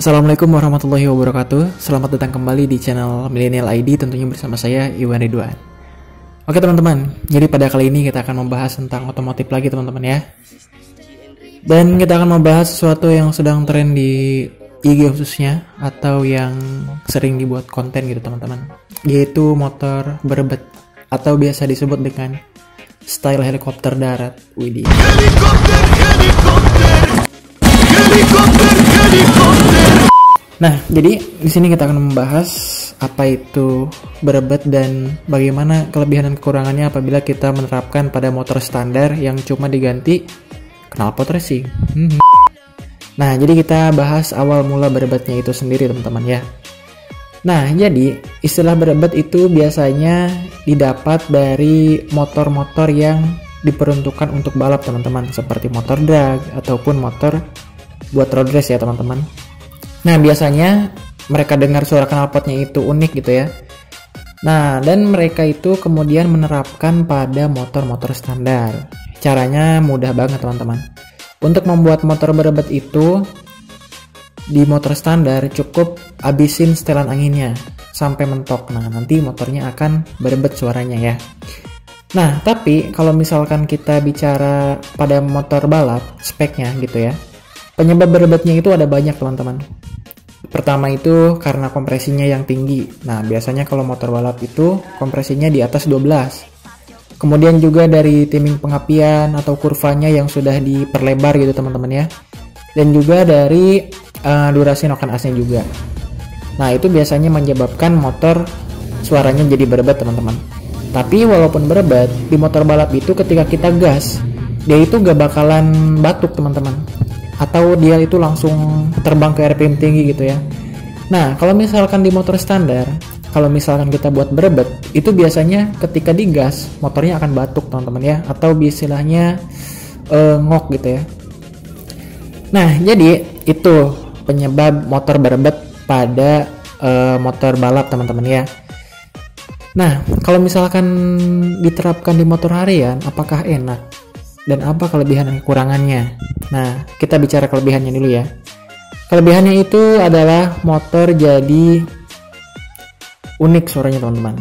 Assalamualaikum warahmatullahi wabarakatuh. Selamat datang kembali di channel Millennial ID, tentunya bersama saya Iwan Ridwan. Oke teman-teman, jadi pada kali ini kita akan membahas tentang otomotif lagi teman-teman ya. Dan kita akan membahas sesuatu yang sedang tren di IG khususnya, atau yang sering dibuat konten gitu teman-teman, yaitu motor berebet atau biasa disebut dengan style helikopter darat. Widih. Nah, jadi di sini kita akan membahas apa itu berebet dan bagaimana kelebihan dan kekurangannya apabila kita menerapkan pada motor standar yang cuma diganti knalpot racing. Nah, jadi kita bahas awal mula berebetnya itu sendiri teman-teman ya. Nah, jadi istilah berebet itu biasanya didapat dari motor-motor yang diperuntukkan untuk balap teman-teman, seperti motor drag ataupun motor buat road race ya teman-teman. Nah, biasanya mereka dengar suara knalpotnya itu unik gitu ya. Nah, dan mereka itu kemudian menerapkan pada motor-motor standar. Caranya mudah banget teman-teman. Untuk membuat motor berebet itu di motor standar cukup habisin setelan anginnya sampai mentok. Nah, nanti motornya akan berebet suaranya ya. Nah, tapi kalau misalkan kita bicara pada motor balap, speknya gitu ya, penyebab berebetnya itu ada banyak teman-teman. Pertama itu karena kompresinya yang tinggi. Nah, biasanya kalau motor balap itu kompresinya di atas 12. Kemudian juga dari timing pengapian atau kurvanya yang sudah diperlebar gitu teman-teman ya. Dan juga dari durasi noken asnya juga. Nah, itu biasanya menyebabkan motor suaranya jadi berebet teman-teman. Tapi walaupun berebet, di motor balap itu ketika kita gas, dia itu gak bakalan batuk teman-teman, atau dia itu langsung terbang ke RPM tinggi gitu ya. Nah, kalau misalkan di motor standar, kalau misalkan kita buat berebet, itu biasanya ketika digas motornya akan batuk teman-teman ya, atau istilahnya ngok gitu ya. Nah, jadi itu penyebab motor berebet pada motor balap teman-teman ya. Nah, kalau misalkan diterapkan di motor harian, apakah enak? Dan apa kelebihan dan kekurangannya? Nah, kita bicara kelebihannya dulu ya. Kelebihannya itu adalah motor jadi unik suaranya teman-teman.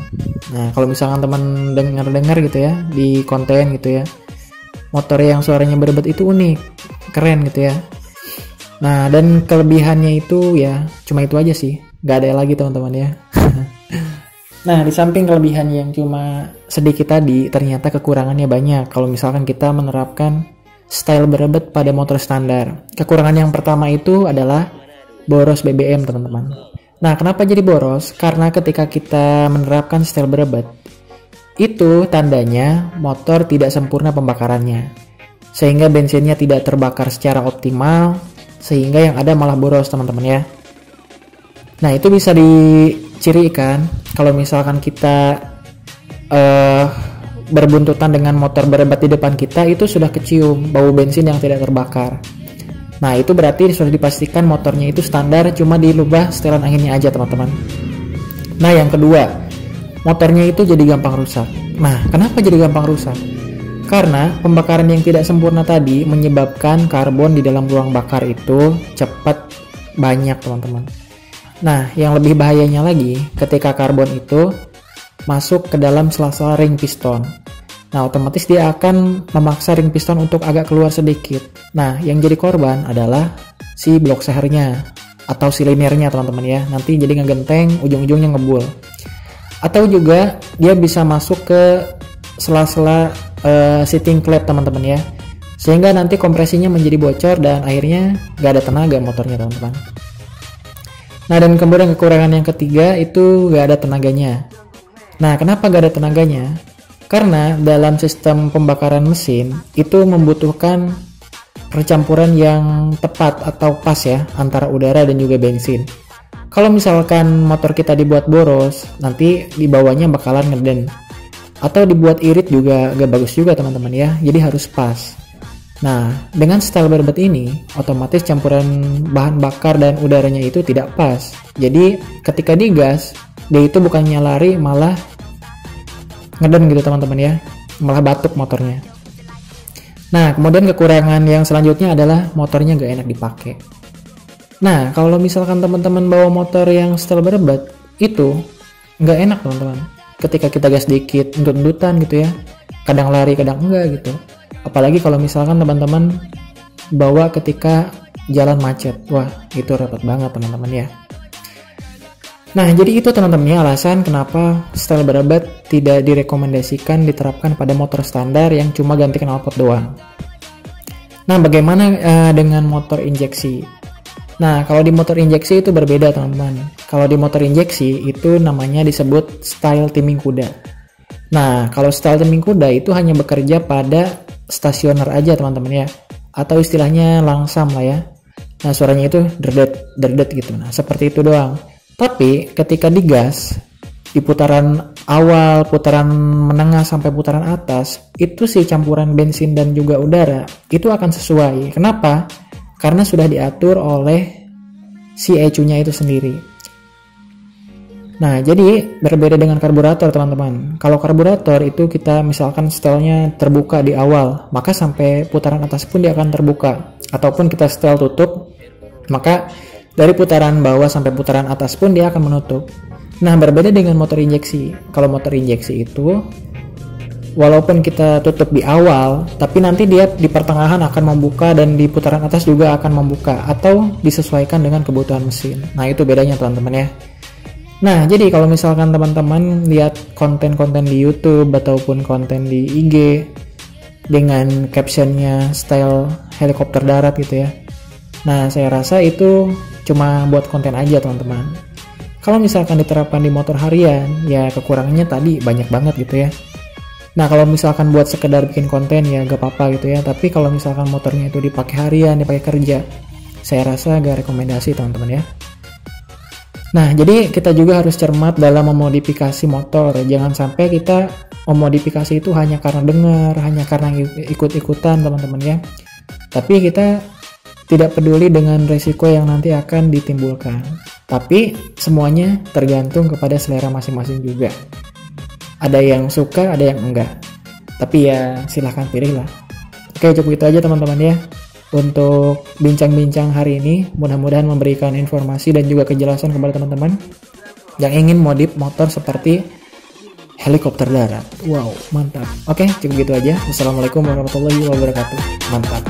Nah, kalau misalkan teman dengar gitu ya di konten gitu ya, motor yang suaranya berebet itu unik, keren gitu ya. Nah, dan kelebihannya itu ya cuma itu aja sih, gak ada lagi teman-teman ya. Nah, di samping kelebihan yang cuma sedikit tadi, ternyata kekurangannya banyak kalau misalkan kita menerapkan style berebet pada motor standar. Kekurangan yang pertama itu adalah boros BBM teman-teman. Nah, kenapa jadi boros? Karena ketika kita menerapkan style berebet, itu tandanya motor tidak sempurna pembakarannya, sehingga bensinnya tidak terbakar secara optimal, sehingga yang ada malah boros teman-teman ya. Nah, itu bisa dicirikan kalau misalkan kita berbuntutan dengan motor berebet di depan kita, itu sudah kecium bau bensin yang tidak terbakar. Nah, itu berarti sudah dipastikan motornya itu standar, cuma dilubah setelan anginnya aja teman-teman. Nah, yang kedua, motornya itu jadi gampang rusak. Nah, kenapa jadi gampang rusak? Karena pembakaran yang tidak sempurna tadi menyebabkan karbon di dalam ruang bakar itu cepat banyak teman-teman. Nah, yang lebih bahayanya lagi, ketika karbon itu masuk ke dalam sela-sela ring piston. Nah, otomatis dia akan memaksa ring piston untuk agak keluar sedikit. Nah, yang jadi korban adalah si blok sehernya atau silinernya teman-teman ya. Nanti jadi ngegenteng, ujung-ujungnya ngebul. Atau juga dia bisa masuk ke sela-sela seating klep teman-teman ya. Sehingga nanti kompresinya menjadi bocor dan akhirnya gak ada tenaga motornya teman-teman. Nah, dan kemudian kekurangan yang ketiga itu gak ada tenaganya. Nah, kenapa gak ada tenaganya? Karena dalam sistem pembakaran mesin itu membutuhkan percampuran yang tepat atau pas ya antara udara dan juga bensin. Kalau misalkan motor kita dibuat boros, nanti di bawahnya bakalan ngeden. Atau dibuat irit juga gak bagus juga teman-teman ya, jadi harus pas. Nah, dengan style berebet ini, otomatis campuran bahan bakar dan udaranya itu tidak pas. Jadi, ketika digas, dia itu bukannya lari, malah ngeden gitu teman-teman ya. Malah batuk motornya. Nah, kemudian kekurangan yang selanjutnya adalah motornya gak enak dipakai. Nah, kalau misalkan teman-teman bawa motor yang setel berebat, itu nggak enak teman-teman. Ketika kita gas dikit, entut-entutan gitu ya. Kadang lari, kadang enggak gitu. Apalagi kalau misalkan teman-teman bawa ketika jalan macet. Wah, itu repot banget teman-teman ya. Nah, jadi itu teman-teman ya alasan kenapa setel berebat tidak direkomendasikan diterapkan pada motor standar yang cuma ganti knalpot doang. Nah, bagaimana dengan motor injeksi? Nah, kalau di motor injeksi itu berbeda teman-teman. Kalau di motor injeksi itu namanya disebut style timing kuda. Nah, kalau style timing kuda itu hanya bekerja pada stasioner aja teman-teman ya. Atau istilahnya langsam lah ya. Nah, suaranya itu derdet gitu. Nah, seperti itu doang. Tapi ketika digas, di putaran awal, putaran menengah sampai putaran atas, itu si campuran bensin dan juga udara itu akan sesuai. Kenapa? Karena sudah diatur oleh si ECU-nya itu sendiri. Nah, jadi berbeda dengan karburator teman-teman. Kalau karburator itu kita misalkan setelnya terbuka di awal, maka sampai putaran atas pun dia akan terbuka. Ataupun kita setel tutup, maka dari putaran bawah sampai putaran atas pun dia akan menutup. Nah, berbeda dengan motor injeksi. Kalau motor injeksi itu walaupun kita tutup di awal, tapi nanti dia di pertengahan akan membuka dan di putaran atas juga akan membuka atau disesuaikan dengan kebutuhan mesin. Nah, itu bedanya teman-teman ya. Nah, jadi kalau misalkan teman-teman lihat konten-konten di YouTube ataupun konten di IG dengan captionnya style helikopter darat gitu ya. Nah, saya rasa itu cuma buat konten aja teman-teman. Kalau misalkan diterapkan di motor harian, ya kekurangannya tadi banyak banget gitu ya. Nah, kalau misalkan buat sekedar bikin konten ya gak apa-apa gitu ya. Tapi kalau misalkan motornya itu dipakai harian, dipakai kerja, saya rasa gak rekomendasi teman-teman ya. Nah, jadi kita juga harus cermat dalam memodifikasi motor. Jangan sampai kita memodifikasi itu hanya karena dengar, hanya karena ikut-ikutan teman-teman ya. Tapi kita tidak peduli dengan resiko yang nanti akan ditimbulkan. Tapi semuanya tergantung kepada selera masing-masing juga. Ada yang suka, ada yang enggak. Tapi ya silahkan pilih lah. Oke, cukup itu aja teman-teman ya. Untuk bincang-bincang hari ini, mudah-mudahan memberikan informasi dan juga kejelasan kepada teman-teman yang ingin modif motor seperti helikopter darat. Wow, mantap. Oke, cukup gitu aja. Wassalamualaikum warahmatullahi wabarakatuh. Mantap.